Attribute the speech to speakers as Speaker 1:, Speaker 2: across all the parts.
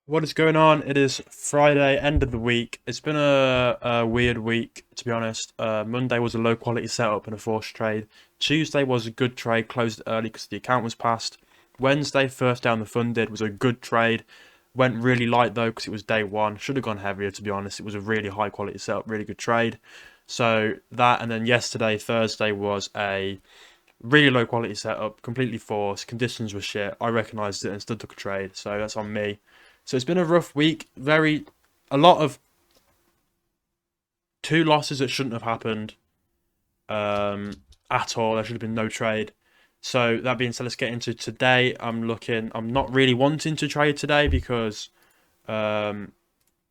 Speaker 1: What is going on? It is Friday, end of the week. It's been a weird week, to be honest. Monday was a low quality setup and a forced trade. Tuesday was a good trade, closed early because the account was passed. Wednesday, first down the funded, was a good trade. Went really light though because it was day one. Should have gone heavier, to be honest. It was a really high quality setup, really good trade. So that, and then yesterday, Thursday, was a really low quality setup, completely forced. Conditions were shit. I recognised it and still took a trade, so that's on me. So it's been a rough week. A lot of two losses that shouldn't have happened um, at all. There should have been no trade. So that being said, let's get into today. I'm not really wanting to trade today because um,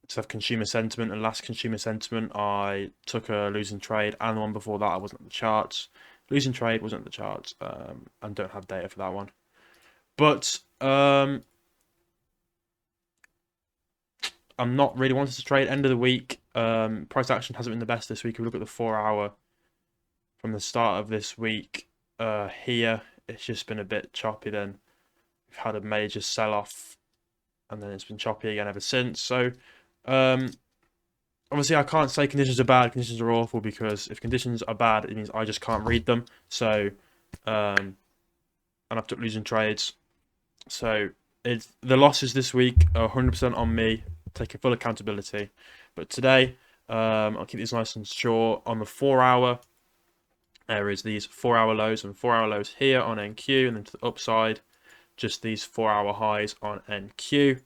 Speaker 1: to have consumer sentiment. And last consumer sentiment, I took a losing trade, and the one before that, I wasn't on the charts. Losing trade wasn't on the charts, and don't have data for that one. But I'm not really wanting to trade. End of the week, price action hasn't been the best this week. If we look at the 4 hour from the start of this week, here it's just been a bit choppy. Then we've had a major sell off, and then it's been choppy again ever since. So, um, obviously, I can't say conditions are bad. Conditions are awful because if conditions are bad, it means I just can't read them. So, and I've took losing trades. So it's the losses this week are 100% on me, taking full accountability. But today, I'll keep these nice and short. On the 4 hour, there is these 4 hour lows and 4 hour lows here on NQ, and then to the upside, just these 4 hour highs on NQ.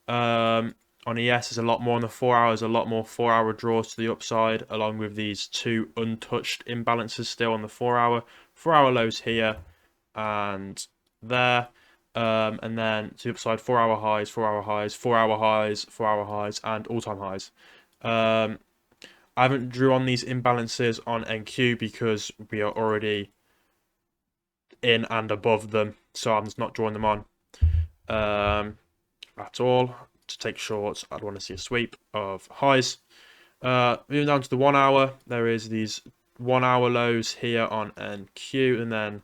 Speaker 1: On ES, there's a lot more on the 4 hours, a lot more 4 hour draws to the upside, along with these two untouched imbalances still on the 4 hour. 4 hour lows here and there. And then to the upside, 4 hour highs, 4 hour highs, 4 hour highs, 4 hour highs, and all time highs. I haven't drew on these imbalances on NQ because we are already in and above them, so I'm just not drawing them on at all. To take shorts, I'd want to see a sweep of highs. Moving down to the 1 hour, there is these 1 hour lows here on NQ, and then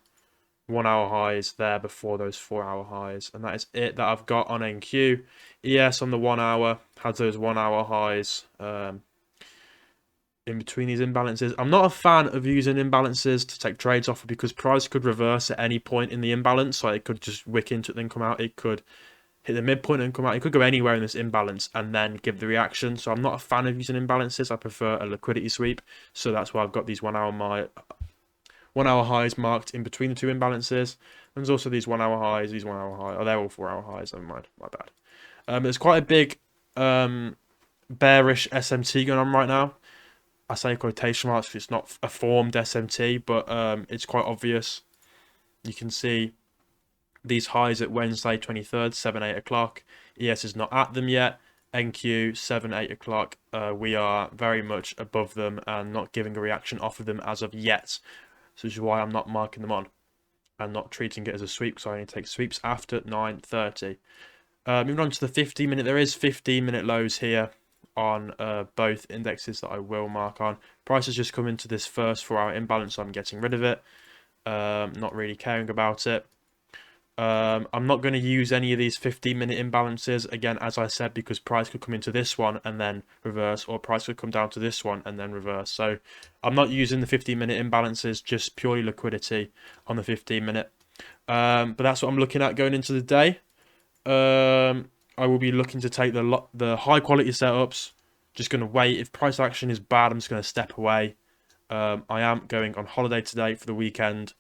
Speaker 1: 1 hour highs there before those 4 hour highs, and that is it that I've got on NQ. ES on the 1 hour has those 1 hour highs in between these imbalances. I'm not a fan of using imbalances to take trades off because price could reverse at any point in the imbalance, so it could just wick into it then come out. It could hit the midpoint and come out. It could go anywhere in this imbalance and then give the reaction. So I'm not a fan of using imbalances. I prefer a liquidity sweep. So that's why I've got these 1 hour highs marked in between the two imbalances. And there's also these 1 hour highs, these 1 hour highs. Oh, they're all 4 hour highs. Never mind. My bad. There's quite a big bearish SMT going on right now. I say quotation marks because it's not a formed SMT, but it's quite obvious. You can see these highs at Wednesday 23rd, 7, 8 o'clock. ES is not at them yet. NQ 7, 8 o'clock. We are very much above them and not giving a reaction off of them as of yet. So this is why I'm not marking them on and not treating it as a sweep because I only take sweeps after 9:30. Moving on to the 15-minute, there is 15-minute lows here on both indexes that I will mark on. Price has just come into this first 4 hour imbalance, so I'm getting rid of it. Not really caring about it. I'm not going to use any of these 15-minute imbalances again, as I said, because price could come into this one and then reverse, or price could come down to this one and then reverse. So I'm not using the 15-minute imbalances, just purely liquidity on the 15-minute. But that's what I'm looking at going into the day. I will be looking to take the high quality setups. Just going to wait. If price action is bad, I'm just going to step away. I am going on holiday today for the weekend.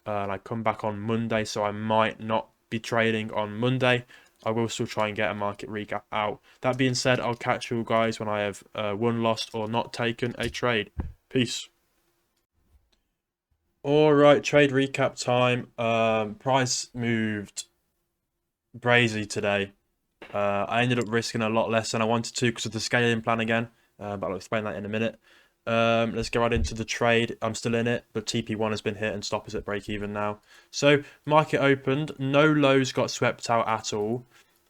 Speaker 1: And I come back on Monday, so I might not be trading on Monday. I will still try and get a market recap out. That being said, I'll catch you guys when I have won, lost, or not taken a trade. Peace. All right, trade recap time. Price moved brazy today. I ended up risking a lot less than I wanted to because of the scaling plan again, but I'll explain that in a minute. Let's go right into the trade. I'm still in it, but TP1 has been hit and stop is at break even now. So market opened, no lows got swept out at all,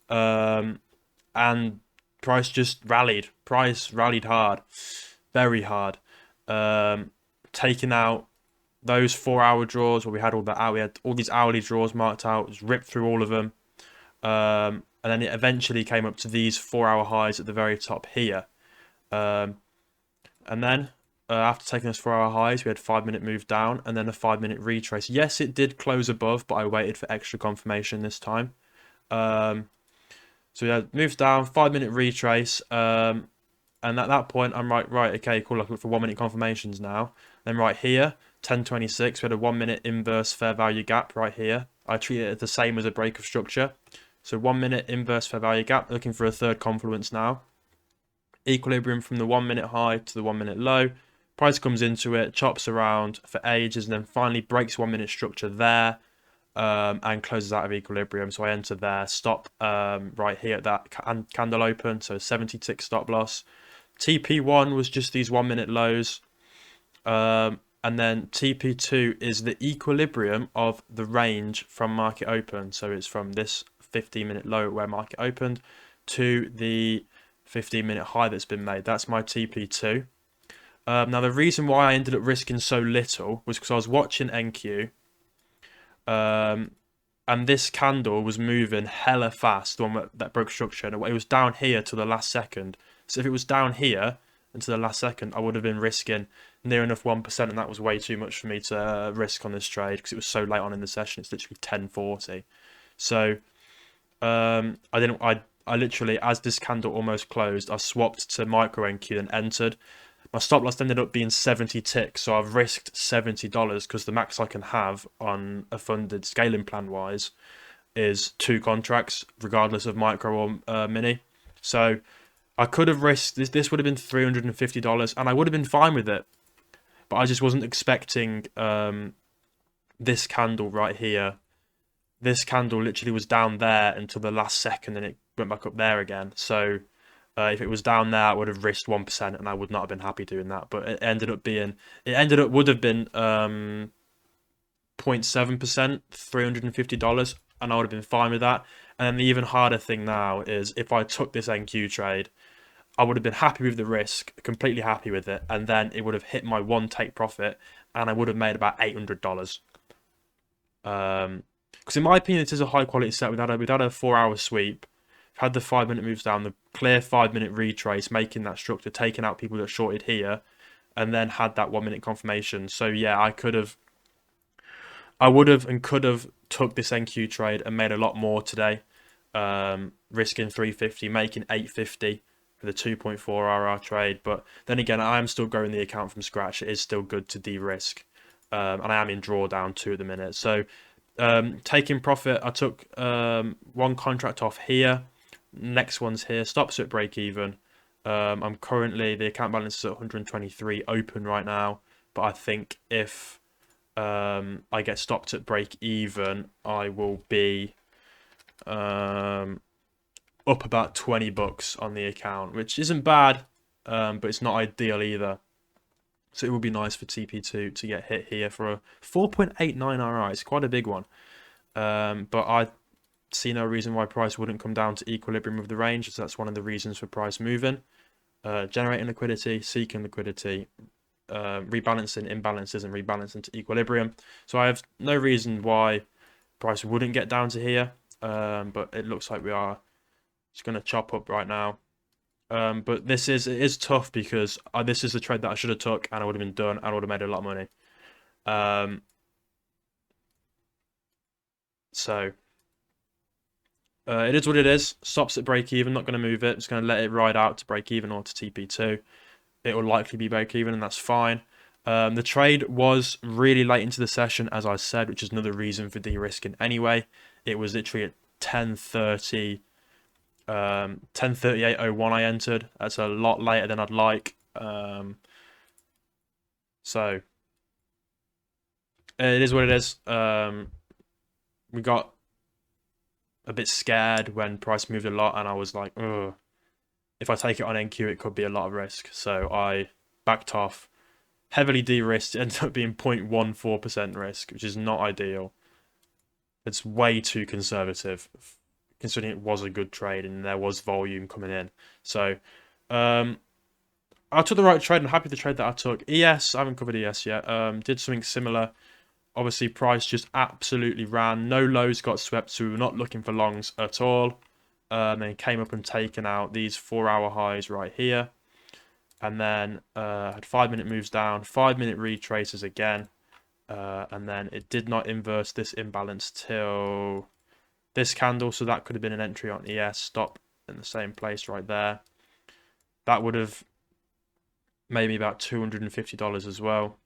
Speaker 1: and price just rallied. Price rallied hard, very hard, taking out those 4 hour draws where we had all these hourly draws marked out. Just ripped through all of them. and then it eventually came up to these 4-hour highs at the very top here. And then after taking those 4-hour highs, we had 5-minute move down and then a 5-minute retrace. Yes, it did close above, but I waited for extra confirmation this time. So yeah, moves down, 5-minute retrace. And at that point, I'm right, okay, cool. I can look for 1-minute confirmations now. Then right here, 10:26, we had a 1-minute inverse fair value gap right here. I treat it the same as a break of structure. So 1-minute inverse fair value gap, looking for a third confluence now. Equilibrium from the 1-minute high to the 1-minute low. Price comes into it, chops around for ages, and then finally breaks 1-minute structure there, and closes out of equilibrium. So I enter there, stop right here at that candle open, so 70 tick stop loss. TP1 was just these 1-minute lows, and then TP2 is the equilibrium of the range from market open. So it's from this 15-minute low where market opened to the 15-minute high that's been made. That's my TP2. Now, the reason why I ended up risking so little was because I was watching NQ, and this candle was moving hella fast, the one that broke structure, and it was down here to the last second. So if it was down here until the last second, I would have been risking near enough 1%, and that was way too much for me to risk on this trade because it was so late on in the session. It's literally 10:40. So I literally, as this candle almost closed, I swapped to micro NQ and entered. My stop loss ended up being 70 ticks, so I've risked $70 because the max I can have on a funded scaling plan wise is 2 contracts, regardless of micro or mini. So I could have risked this. This would have been $350, and I would have been fine with it. But I just wasn't expecting this candle right here. This candle literally was down there until the last second, and it went back up there again. So if it was down there, I would have risked 1%, and I would not have been happy doing that. But it would have been 0.7%, $350, and I would have been fine with that. And then the even harder thing now is if I took this NQ trade, I would have been happy with the risk, completely happy with it, and then it would have hit my one take profit, and I would have made about $800. Because in my opinion, it is a high quality set. We've had a 4-hour sweep, we've had the 5-minute moves down, the clear 5-minute retrace, making that structure, taking out people that shorted here, and then had that 1-minute confirmation. So yeah, I would have and could have took this NQ trade and made a lot more today, risking 350, making 850 for the 2.4 RR trade. But then again, I am still growing the account from scratch. It is still good to de-risk, and I am in drawdown 2 at the minute. So taking profit, I took one contract off here, next one's here, stops at break even. I'm currently, the account balance is at 123 open right now, but I think if I get stopped at break even, I will be up about $20 on the account, which isn't bad, but it's not ideal either. So it would be nice for TP2 to get hit here for a 4.89 RI. It's quite a big one. But I see no reason why price wouldn't come down to equilibrium of the range. So that's one of the reasons for price moving. Generating liquidity, seeking liquidity, rebalancing imbalances and rebalancing to equilibrium. So I have no reason why price wouldn't get down to here. But it looks like we are just going to chop up right now. But it is tough because this is the trade that I should have took and I would have been done and I would have made a lot of money. So it is what it is. Stops at break even, not going to move it. Just going to let it ride out to break even or to TP2. It will likely be break even and that's fine. The trade was really late into the session, as I said, which is another reason for de-risking anyway. It was literally at 10:30. 10:38:01 I entered. That's a lot later than I'd like. So it is what it is. We got a bit scared when price moved a lot, and I was like, ugh, if I take it on NQ, it could be a lot of risk. So I backed off, heavily de-risked. It ended up being 0.14% risk, which is not ideal. It's way too conservative, considering it was a good trade and there was volume coming in. So I took the right trade. I'm happy with the trade that I took. ES, I haven't covered ES yet. Did something similar. Obviously, price just absolutely ran. No lows got swept, so we were not looking for longs at all. then came up and taken out these 4-hour highs right here, and then had 5-minute moves down, 5-minute retraces again, and then it did not inverse this imbalance till this candle, so that could have been an entry on ES, stop in the same place right there. That would have made me about $250 as well.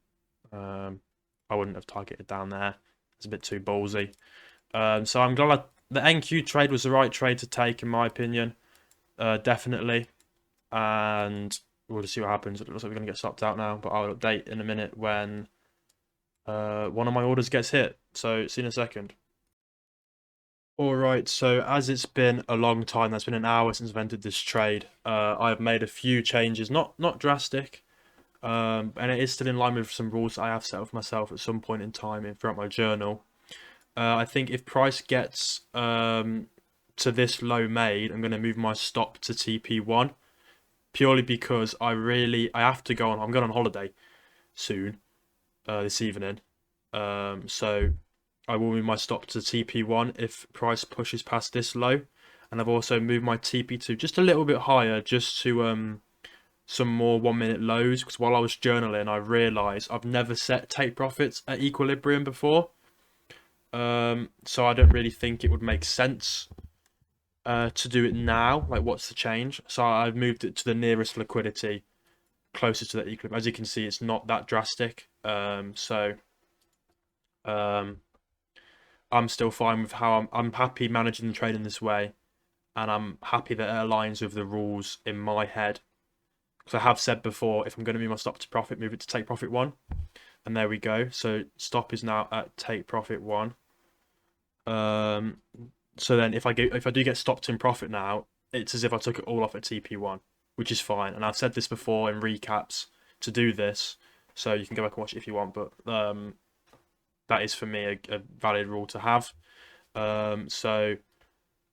Speaker 1: I wouldn't have targeted down there. It's a bit too ballsy. So I'm glad the NQ trade was the right trade to take, in my opinion. Definitely. And we'll just see what happens. It looks like we're going to get stopped out now, but I'll update in a minute when one of my orders gets hit. So see you in a second. Alright, so as it's been a long time, that's been an hour since I've entered this trade, I've made a few changes, not drastic, and it is still in line with some rules I have set up for myself at some point in time throughout my journal. I think if price gets to this low made, I'm going to move my stop to TP1, purely because I have to go on, I'm going on holiday soon, this evening, so I will move my stop to TP1 if price pushes past this low, and I've also moved my TP2 just a little bit higher, just to some more 1-minute lows, because while I was journaling I realised I've never set take profits at equilibrium before, so I don't really think it would make sense to do it now. Like, what's the change? So I've moved it to the nearest liquidity, closer to the equilibrium. As you can see, it's not that drastic, I'm still fine with how I'm happy managing the trade in this way, and I'm happy that it aligns with the rules in my head. Because I have said before, if I'm going to move my stop to profit, move it to take profit 1, and there we go. So stop is now at take profit 1. So then if I do get stopped in profit now, it's as if I took it all off at TP1, which is fine. And I've said this before in recaps to do this, so you can go back and watch it if you want. But that is for me a valid rule to have. So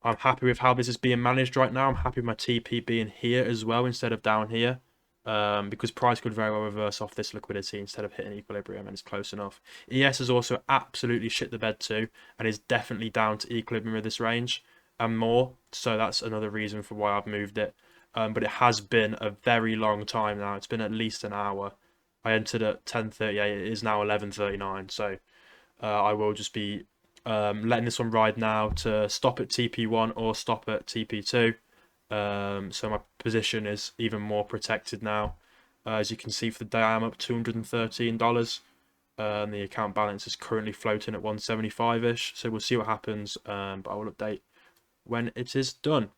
Speaker 1: I'm happy with how this is being managed right now. I'm happy with my TP being here as well instead of down here, because price could very well reverse off this liquidity instead of hitting equilibrium, and it's close enough. ES has also absolutely shit the bed too, and is definitely down to equilibrium with this range and more. So that's another reason for why I've moved it. But it has been a very long time now. It's been at least an hour. I entered at 10:38. It is now 11:39. So I will just be letting this one ride now to stop at TP1 or stop at TP2. So my position is even more protected now. As you can see, for the day I'm up $213. And the account balance is currently floating at 175-ish. So we'll see what happens, but I will update when it is done.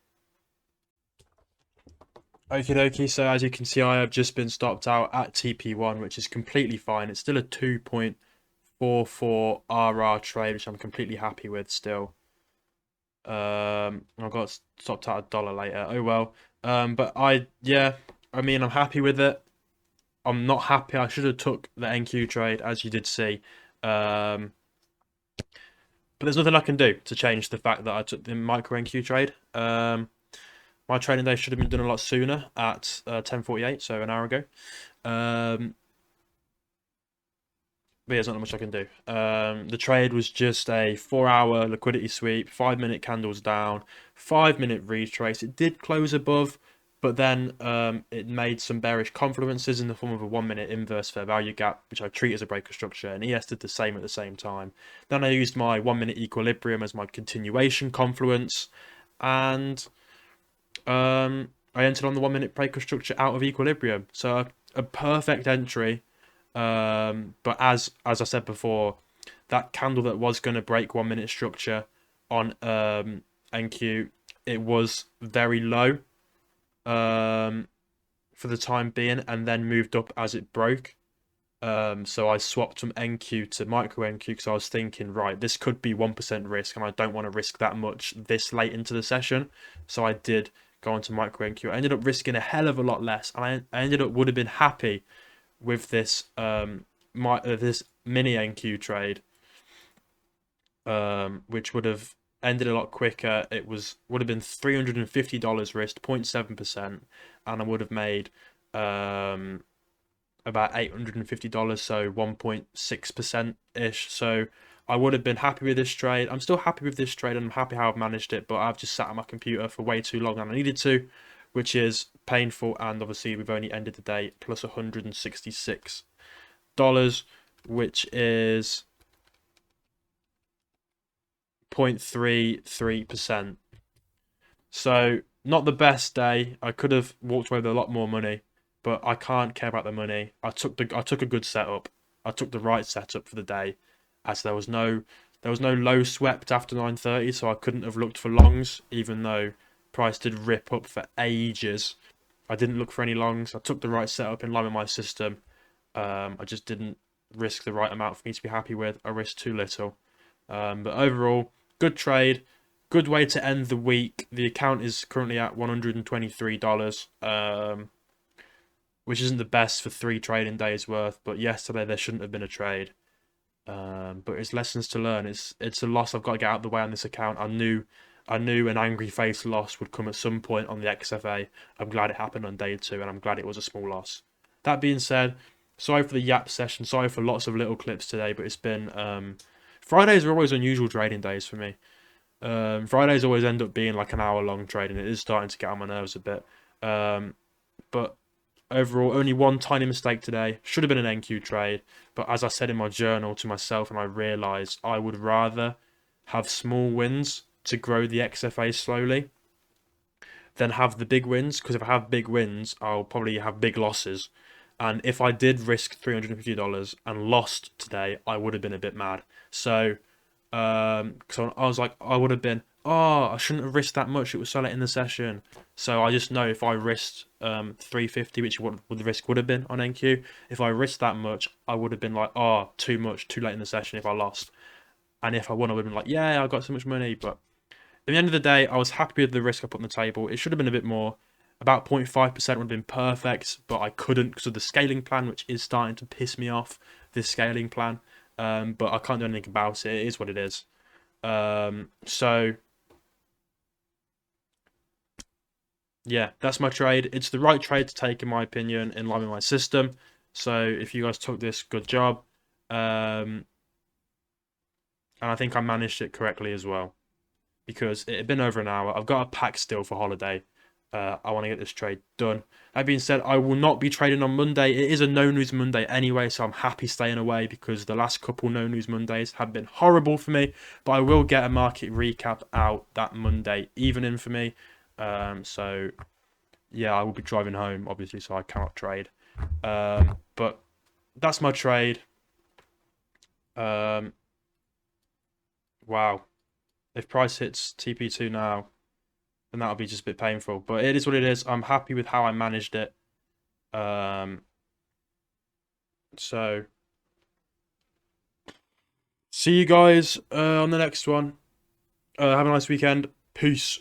Speaker 1: Okie dokie, so as you can see, I have just been stopped out at TP1, which is completely fine. It's still a 2.44 RR trade, which I'm completely happy with still. I got stopped out $1 later. Oh well. But I'm happy with it. I'm not happy. I should have took the NQ trade, as you did see. But there's nothing I can do to change the fact that I took the micro NQ trade. My trading day should have been done a lot sooner at 10:48, so an hour ago. But there's not much I can do. The trade was just a 4-hour liquidity sweep, 5-minute candles down, 5-minute retrace. It did close above, but then it made some bearish confluences in the form of a 1-minute inverse fair value gap, which I treat as a breaker structure, and ES did the same at the same time. Then I used my 1-minute equilibrium as my continuation confluence, and I entered on the 1-minute breaker structure out of equilibrium. So a perfect entry. But as I said before, that candle that was going to break 1-minute structure on NQ, it was very low for the time being, and then moved up as it broke. So I swapped from NQ to micro NQ because I was thinking, right, this could be 1% risk, and I don't want to risk that much this late into the session. So I did go on to micro NQ. I ended up risking a hell of a lot less, and I would have been happy with this this mini NQ trade, which would have ended a lot quicker. It would have been $350 risk, 0.7%, and I would have made about $850, so 1.6% ish. So I would have been happy with this trade. I'm still happy with this trade and I'm happy how I've managed it, but I've just sat on my computer for way too long than I needed to, which is painful. And obviously, we've only ended the day plus $166, which is 0.33%. So, not the best day. I could have walked away with a lot more money, but I can't care about the money. I took a good setup. I took the right setup for the day, as there was no low swept after 9:30, so I couldn't have looked for longs, even though price did rip up for ages. I didn't look for any longs. I took the right setup in line with my system. I just didn't risk the right amount for me to be happy with. I risked too little. But overall, good trade. Good way to end the week. The account is currently at $123, which isn't the best for 3 trading days worth. But yesterday there shouldn't have been a trade. But it's lessons to learn. It's a loss I've got to get out of the way on this account. I knew an angry face loss would come at some point on the XFA. I'm glad it happened on day 2, and I'm glad it was a small loss. That being said, sorry for the yap session. Sorry for lots of little clips today, but it's been Fridays are always unusual trading days for me. Fridays always end up being like an hour long trade, and it is starting to get on my nerves a bit. But overall, only one tiny mistake today. Should have been an NQ trade, but as I said in my journal to myself, and I realised I would rather have small wins to grow the XFA slowly than have the big wins, because if I have big wins, I'll probably have big losses. And if I did risk $350 and lost today, I would have been a bit mad. So so I was like, I would have been, I shouldn't have risked that much. It was so late in the session. So I just know if I risked 350, which what the risk would have been on NQ, if I risked that much, I would have been like, too much, too late in the session if I lost. And if I won, I would have been like, yeah, I got so much money. But at the end of the day, I was happy with the risk I put on the table. It should have been a bit more. About 0.5% would have been perfect, but I couldn't because of the scaling plan, which is starting to piss me off, this scaling plan. But I can't do anything about it. It is what it is. So, yeah, that's my trade. It's the right trade to take, in my opinion, in line with my system. So, if you guys took this, good job. And I think I managed it correctly as well, because it had been over an hour. I've got a pack still for holiday. I want to get this trade done. That being said, I will not be trading on Monday. It is a no news Monday anyway, so I'm happy staying away because the last couple no news Mondays have been horrible for me. But I will get a market recap out that Monday evening for me. So yeah, I will be driving home obviously, so I cannot trade. But that's my trade. Wow. If price hits TP2 now, then that'll be just a bit painful. But it is what it is. I'm happy with how I managed it. So see you guys on the next one. Have a nice weekend. Peace.